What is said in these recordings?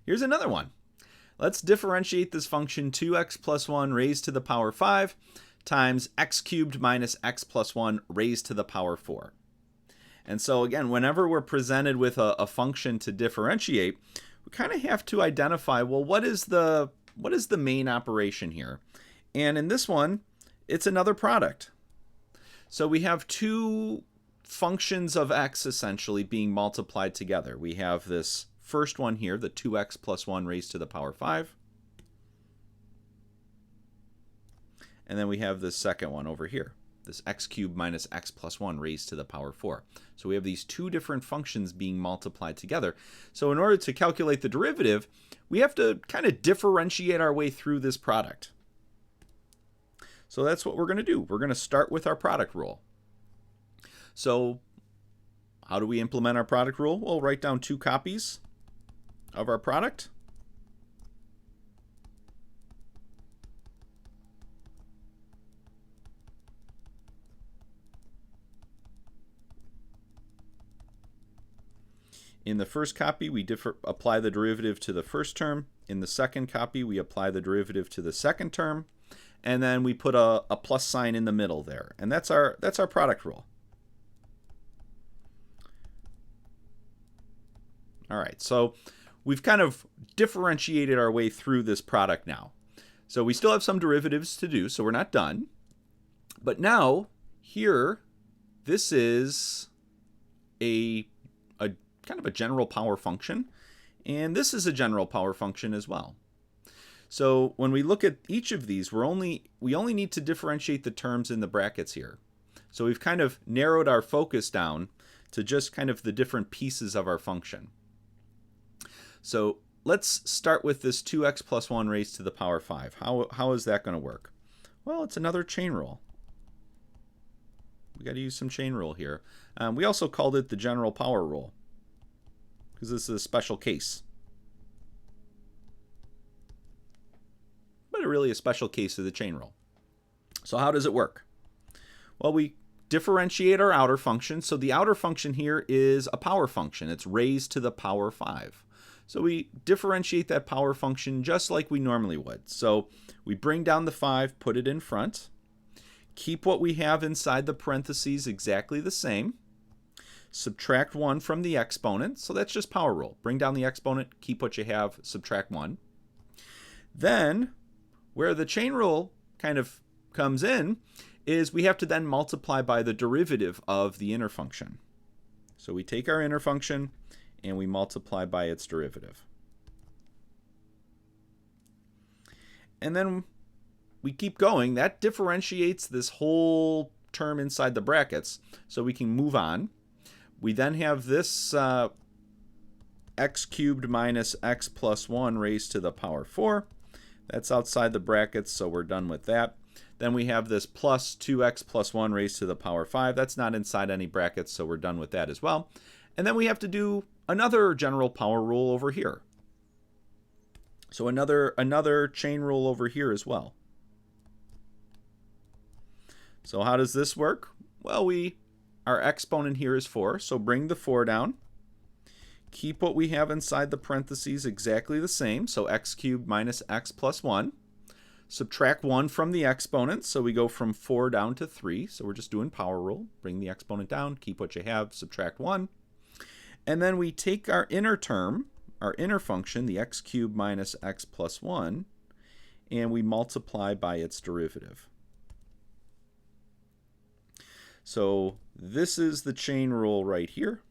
Here's another one. Let's differentiate this function 2x plus 1 raised to the power 5 times x cubed minus x plus 1 raised to the power 4. And so again, whenever we're presented with a function to differentiate, we kind of have to identify, well, what is the main operation here? And in this one, it's another product. So we have two functions of x essentially being multiplied together. We have this first one here, the 2x plus 1 raised to the power 5. And then we have this second one over here, this x cubed minus x plus 1 raised to the power 4. So we have these two different functions being multiplied together. So in order to calculate the derivative, we have to kind of differentiate our way through this product. So that's what we're going to do. We're going to start with our product rule. So how do we implement our product rule? We'll write down two copies of our product. In the first copy, we apply the derivative to the first term. In the second copy, we apply the derivative to the second term. And then we put a plus sign in the middle there. And that's our product rule. All right, so we've kind of differentiated our way through this product now. So we still have some derivatives to do, so we're not done. But now, here, this is a kind of a general power function, and this is a general power function as well. So when we look at each of these, we only need to differentiate the terms in the brackets here. So we've kind of narrowed our focus down to just kind of the different pieces of our function. So let's start with this 2x plus 1 raised to the power 5. How is that going to work? Well, it's another chain rule. We got to use some chain rule here. We also called it the general power rule, because this is a special case. But really a special case of the chain rule. So how does it work? Well, we differentiate our outer function. So the outer function here is a power function. It's raised to the power 5. So we differentiate that power function just like we normally would. So we bring down the 5, put it in front, keep what we have inside the parentheses exactly the same, subtract 1 from the exponent. So that's just power rule. Bring down the exponent, keep what you have, subtract 1. Then, where the chain rule kind of comes in, is we have to then multiply by the derivative of the inner function. So we take our inner function and we multiply by its derivative. And then we keep going. That differentiates this whole term inside the brackets, so we can move on. We then have this x cubed minus x plus 1 raised to the power 4. That's outside the brackets, so we're done with that. Then we have this plus 2x plus 1 raised to the power 5. That's not inside any brackets, so we're done with that as well. And then we have to do another general power rule over here. So another chain rule over here as well. So how does this work? Well, our exponent here is 4, so bring the 4 down. Keep what we have inside the parentheses exactly the same, so x cubed minus x plus 1. Subtract 1 from the exponent, so we go from 4 down to 3. So we're just doing power rule. Bring the exponent down, keep what you have, subtract 1. And then we take our inner term, our inner function, the x cubed minus x plus 1, and we multiply by its derivative. So this is the chain rule right here,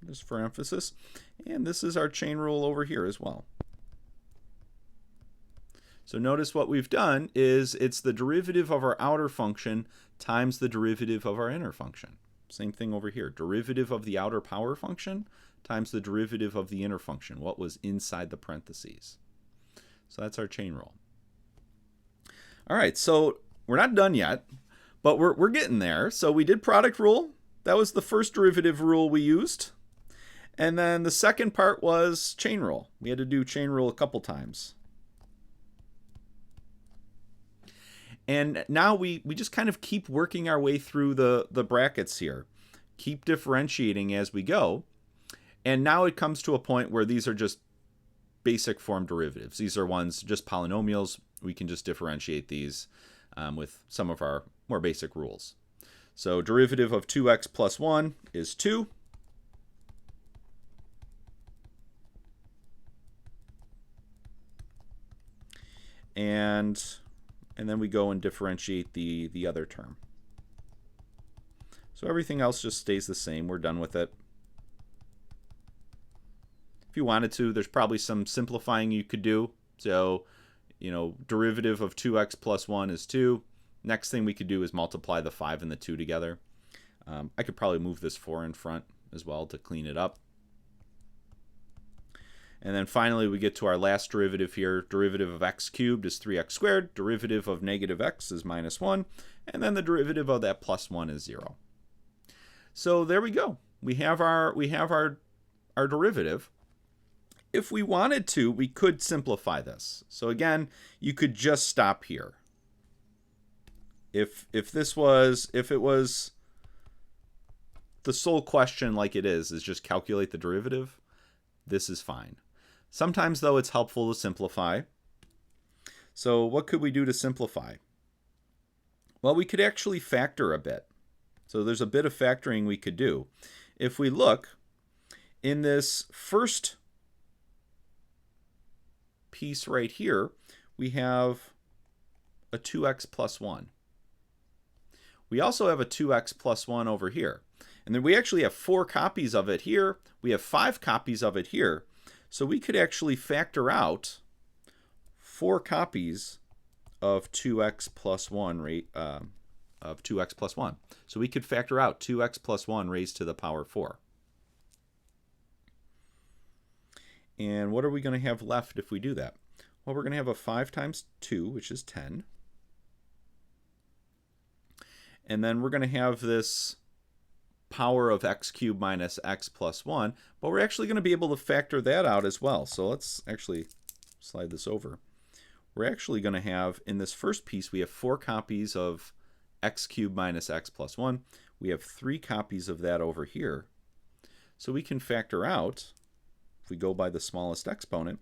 just for emphasis. And this is our chain rule over here as well. So notice what we've done is it's the derivative of our outer function times the derivative of our inner function. Same thing over here. Derivative of the outer power function times the derivative of the inner function, what was inside the parentheses. So that's our chain rule. All right, so we're not done yet, but we're getting there. So we did product rule. That was the first derivative rule we used. And then the second part was chain rule. We had to do chain rule a couple times. And now we just kind of keep working our way through the brackets here. Keep differentiating as we go. And now it comes to a point where these are just basic form derivatives. These are ones, just polynomials. We can just differentiate these with some of our more basic rules. So derivative of 2x plus 1 is 2. And then we go and differentiate the other term. So everything else just stays the same. We're done with it. If you wanted to, there's probably some simplifying you could do. So, derivative of 2x plus 1 is 2. Next thing we could do is multiply the 5 and the 2 together. I could probably move this 4 in front as well to clean it up. And then finally we get to our last derivative here. Derivative of x cubed is 3x squared. Derivative of negative x is minus 1. And then the derivative of that plus 1 is 0. So there we go. We have our derivative. If we wanted to, we could simplify this. So again, you could just stop here. If it was the sole question like it is just calculate the derivative, this is fine. Sometimes though it's helpful to simplify. So what could we do to simplify? Well, we could actually factor a bit. So there's a bit of factoring we could do. If we look in this first piece right here, we have a 2x plus 1. We also have a 2x plus 1 over here. And then we actually have 4 copies of it here. We have 5 copies of it here. So we could actually factor out 4 copies of 2x plus 1 of 2x plus 1. So we could factor out 2x plus 1 raised to the power 4. And what are we going to have left if we do that? Well, we're going to have a 5 times 2, which is 10. And then we're going to have this power of x cubed minus x plus 1. But we're actually going to be able to factor that out as well. So let's actually slide this over. We're actually going to have, in this first piece, we have 4 copies of x cubed minus x plus 1. We have 3 copies of that over here. So we can factor out, if we go by the smallest exponent,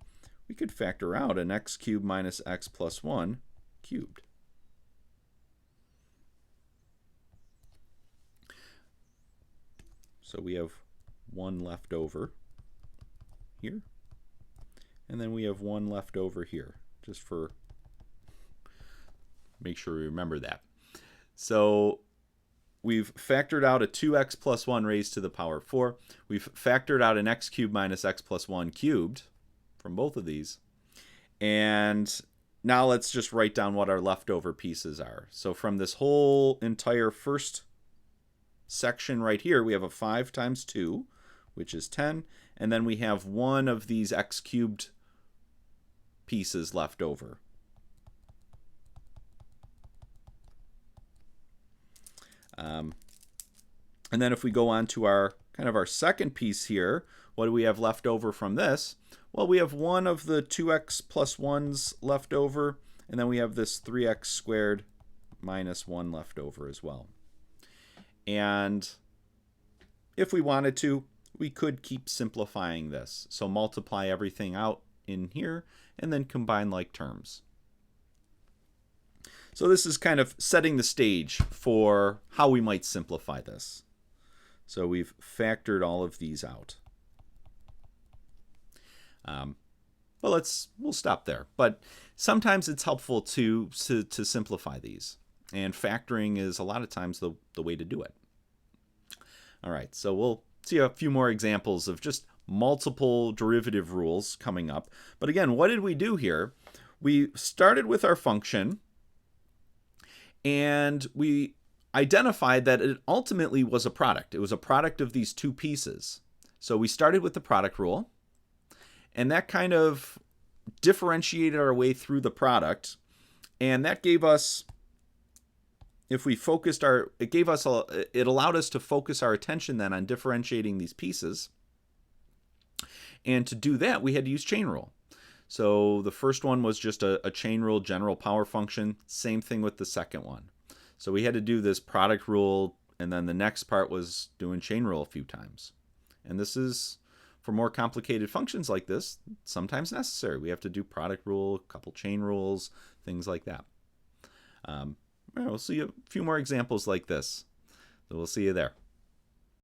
we could factor out an x cubed minus x plus 1 cubed. So we have 1 left over here. And then we have 1 left over here, just for make sure we remember that. So we've factored out a 2x plus 1 raised to the power 4. We've factored out an x cubed minus x plus 1 cubed from both of these. And now let's just write down what our leftover pieces are. So from this whole entire first section right here, we have a 5 times 2, which is 10. And then we have 1 of these x cubed pieces left over. And then if we go on to our our second piece here, what do we have left over from this? Well, we have 1 of the 2x plus 1s left over, and then we have this 3x squared minus 1 left over as well. And if we wanted to, we could keep simplifying this. So multiply everything out in here and then combine like terms. So this is kind of setting the stage for how we might simplify this. So we've factored all of these out. Well, we'll stop there. But sometimes it's helpful to simplify these. And factoring is a lot of times the way to do it. All right, so we'll see a few more examples of just multiple derivative rules coming up. But again, what did we do here? We started with our function, and we identified that it ultimately was a product. It was a product of these 2 pieces. So we started with the product rule, and that kind of differentiated our way through the product, and that gave us, if we focused it allowed us to focus our attention then on differentiating these pieces. And to do that, we had to use chain rule. So the first one was just a chain rule general power function. Same thing with the second one. So we had to do this product rule, and then the next part was doing chain rule a few times. And this is For more complicated functions like this, sometimes necessary. We have to do product rule, a couple chain rules, things like that. We'll see a few more examples like this. So we'll see you there.